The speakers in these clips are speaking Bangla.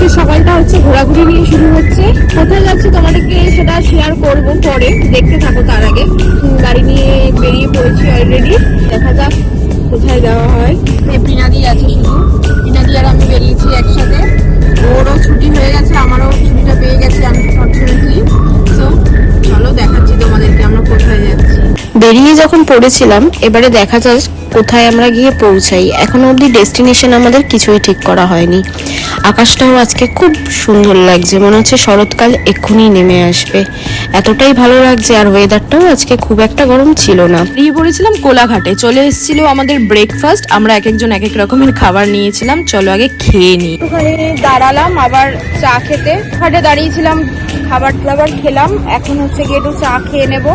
আজকের সকালটা হচ্ছে ঘোরাঘুরি নিয়ে শুরু হচ্ছে। কোথায় যাচ্ছি তোমাদেরকে সেটা শেয়ার করবো পরে, দেখতে থাকো। তার আগে গাড়ি নিয়ে বেরিয়ে পড়েছি অলরেডি, দেখা যাক কোথায় যাওয়া হয়। পিনাদি আছে, শুধু পিনাদি আর আমি বেরিয়েছি একসাথে। ওরও ছুটি হয়ে গেছে, আমারও ছুটিটা পেয়ে গেছি আনফরচুনেটলি। সো চলো দেখাচ্ছি তোমাদেরকে আমরা কোথায় যাচ্ছি। বেরিয়ে যখন পড়েছিলাম, এবারে দেখা যাক কোথায় আমরা গিয়ে পৌঁছাই। এখনো অবধি ডেস্টিনেশন আমাদের কিছুই ঠিক করা হয়নি। আকাশটাও আজকে খুব সুন্দর লাগছে, মনে হচ্ছে শরৎকাল এক্ষুনি নেমে আসবে, এতটাই ভালো লাগছে। আর ওয়েদারটাও আজকে খুব একটা গরম ছিল না। বেরিয়ে পড়েছিলাম কোলাঘাটে, চলে এসেছিল আমাদের ব্রেকফাস্ট। আমরা এক একজন এক এক রকমের খাবার নিয়েছিলাম, চলো আগে খেয়ে নিই। ওখানে দাঁড়ালাম আবার চা খেতে, ঘাটে দাঁড়িয়েছিলাম, খাবার টাবার খেলাম। এখন হচ্ছে গিয়ে একটু চা খেয়ে নেবো।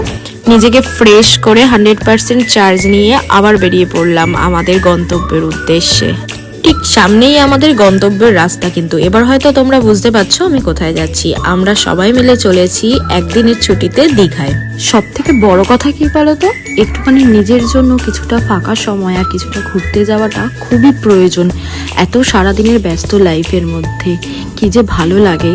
নিজেকে ফ্রেশ করে 100% চার্জ নিয়ে আবার বেরিয়ে পড়লাম আমাদের গন্তব্যের উদ্দেশ্যে। ঠিক সামনেই আমাদের গন্তব্যের রাস্তা, কিন্তু এবার হয়তো তোমরা বুঝতে পারছো আমি কোথায় যাচ্ছি। আমরা সবাই মিলে চলেছি একদিনের ছুটিতে দীঘায়। সব থেকে বড় কথা কি বলতো, একটুখানি নিজের জন্য কিছুটা ফাঁকা সময় আর কিছুটা ঘুরতে যাওয়াটা খুবই প্রয়োজন। এত সারাদিনের ব্যস্ত লাইফের মধ্যে কি যে ভালো লাগে।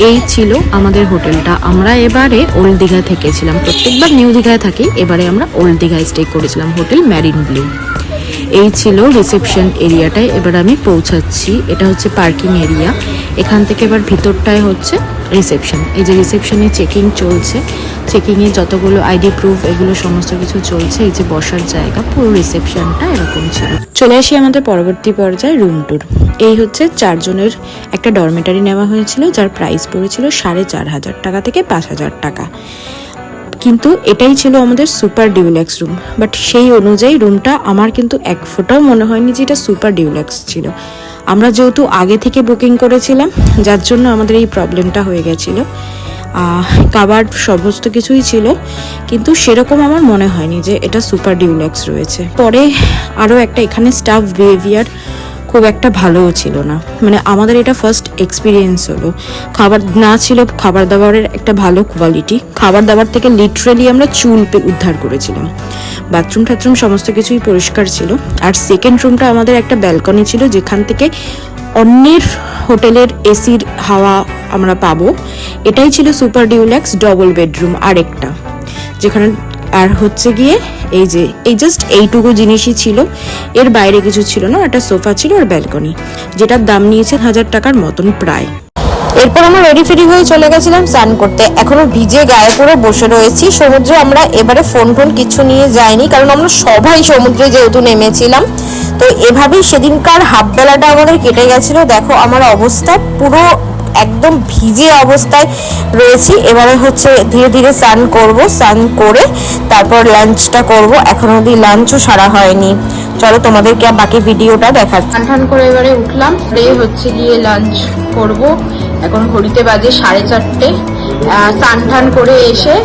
এই ছিল আমাদের হোটেলটা। আমরা এবারে ওল্ড দীঘা থেকেছিলাম, প্রত্যেকবার নিউ দীঘায় থাকি, এবারে আমরা ওল্ড দীঘায় স্টে করেছিলাম, হোটেল ম্যারিন ব্লু। এই ছিল রিসেপশন এরিয়াটায়। এবার আমি পৌঁছাচ্ছি, এটা হচ্ছে পার্কিং এরিয়া। এখান থেকে এবার ভিতরটায় হচ্ছে রিসেপশন। এই যে রিসেপশনে চেকিং চলছে, চেকিংয়ে যতগুলো আইডি প্রুফ এগুলো সমস্ত কিছু চলছে। এই যে বসার জায়গা, পুরো রিসেপশনটা এরকম ছিল। চলে আসি আমাদের পরবর্তী পর্যায়ে, রুম ট্যুর। এই হচ্ছে 4 জনের একটা ডরমেটারি নেওয়া হয়েছিল, যার প্রাইস পড়েছিল 4500 টাকা থেকে 5000 টাকা। কিন্তু এটাই ছিল আমাদের সুপার ডিউলেক্স রুম, বাট সেই অনুযায়ী রুমটা আমার কিন্তু এক ফোঁটাও মনে হয়নি যে এটা সুপার ডিউলেক্স ছিল। আমরা যেহেতু আগে থেকে বুকিং করেছিলাম, যার জন্য আমাদের এই প্রবলেমটা হয়ে গেছিল। কাবার সমস্ত কিছুই ছিল, কিন্তু সেরকম আমার মনে হয়নি যে এটা সুপার ডিউলেক্স রয়েছে। পরে আরও একটা, এখানে স্টাফ বিহেভিয়ার খুব একটা ভালোও ছিল না, মানে আমাদের এটা ফার্স্ট এক্সপিরিয়েন্স হলো। খাবার না ছিল খাবার দাবারের একটা ভালো কোয়ালিটি, খাবার দাবার থেকে লিটারেলি আমরা চুল উদ্ধার করেছিলাম। বাথরুম টাথরুম সমস্ত কিছুই পরিষ্কার ছিল। আর সেকেন্ড রুমটা আমাদের একটা ব্যালকনি ছিল, যেখান থেকে অন্যের হোটেলের এসির হাওয়া আমরা পাবো। এটাই ছিল সুপার ডিউলেক্স ডবল বেডরুম আরেকটা, যেখানে আর হচ্ছে গিয়ে এই জাস্ট এইটুকু জিনিসই ছিল, এর বাইরে কিছু ছিল না। একটা সোফা ছিল আর ব্যালকনি, যেটার দাম নিয়েছে 1000 টাকার মতন প্রায়। এরপর আমরা রেডি ফেডি হয়ে চলে গেছিলাম স্নান করতে। এখনো ভিজে গায়ে পরে বসে রয়েছি সমুদ্রে। আমরা এবারে ফোন কিছু নিয়ে যাইনি, কারণ আমরা সবাই সমুদ্রে যেহেতু নেমেছিলাম। তো এভাবেই সেদিনকার হাফ বেলাটা আমাদের কেটে গেছিল। দেখো আমার অবস্থা পুরো একদম ভিজে অবস্থায় রয়েছি। এবারে হচ্ছে ধীরে ধীরে স্নান করব, স্নান করে তারপর লাঞ্চটা করব। এখন অবধি লাঞ্চও সারা হয়নি, চলো তোমাদেরকে বাকি ভিডিওটা দেখাচ্ছি। স্নান করে এবারে উঠলাম, হচ্ছে গিয়ে লাঞ্চ করব। এখন ঘড়িতে বাজে 4:30। স্নান করে এসে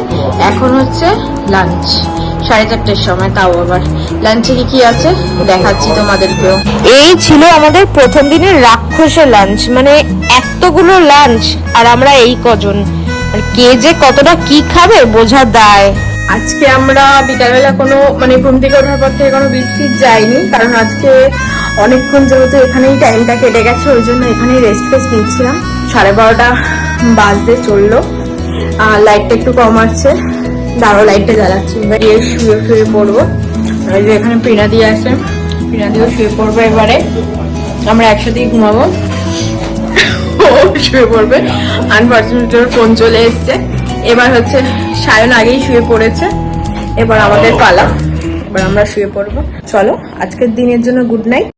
এখন হচ্ছে লাঞ্চ 4:30 সময়, তাও আবার লাঞ্চে কি আছে দেখাচ্ছি তোমাদেরকেও। এই ছিল আমাদের প্রথম দিনের রাক্ষসের লাঞ্চ, মানে এতগুলো লাঞ্চ আর আমরা এই কজন, আর কে যে কতটা কি খাবে বোঝা দায়। আজকে আমরা বিকালবেলা কোনো ঘুম থেকে ওঠার পর থেকে কোনো বিস্কিট যাইনি, কারণ আজকে অনেকক্ষণ যেহেতু এখানেই টাইমটা কেটে গেছে, ওই জন্য এখানেই রেস্ট ফেস্ট নিচ্ছিলাম। 12:30 বাজতে চললো। লাইটটা একটু কম আসছে, দাঁড়ো লাইটটা জ্বালাচ্ছি। এবার শুয়ে পড়বো। এখানে পিনাদি আছে, পিনাদিও শুয়ে পড়বো। এবারে আমরা একসাথেই ঘুমাবো, ও শুয়ে পড়বে। আনফরচুনেটলি ওর ফোন চলে এসছে। এবার হচ্ছে সায়ন আগেই শুয়ে পড়েছে, এবার আমাদের পালা, এবার আমরা শুয়ে পড়বো। চলো আজকের দিনের জন্য গুড নাইট।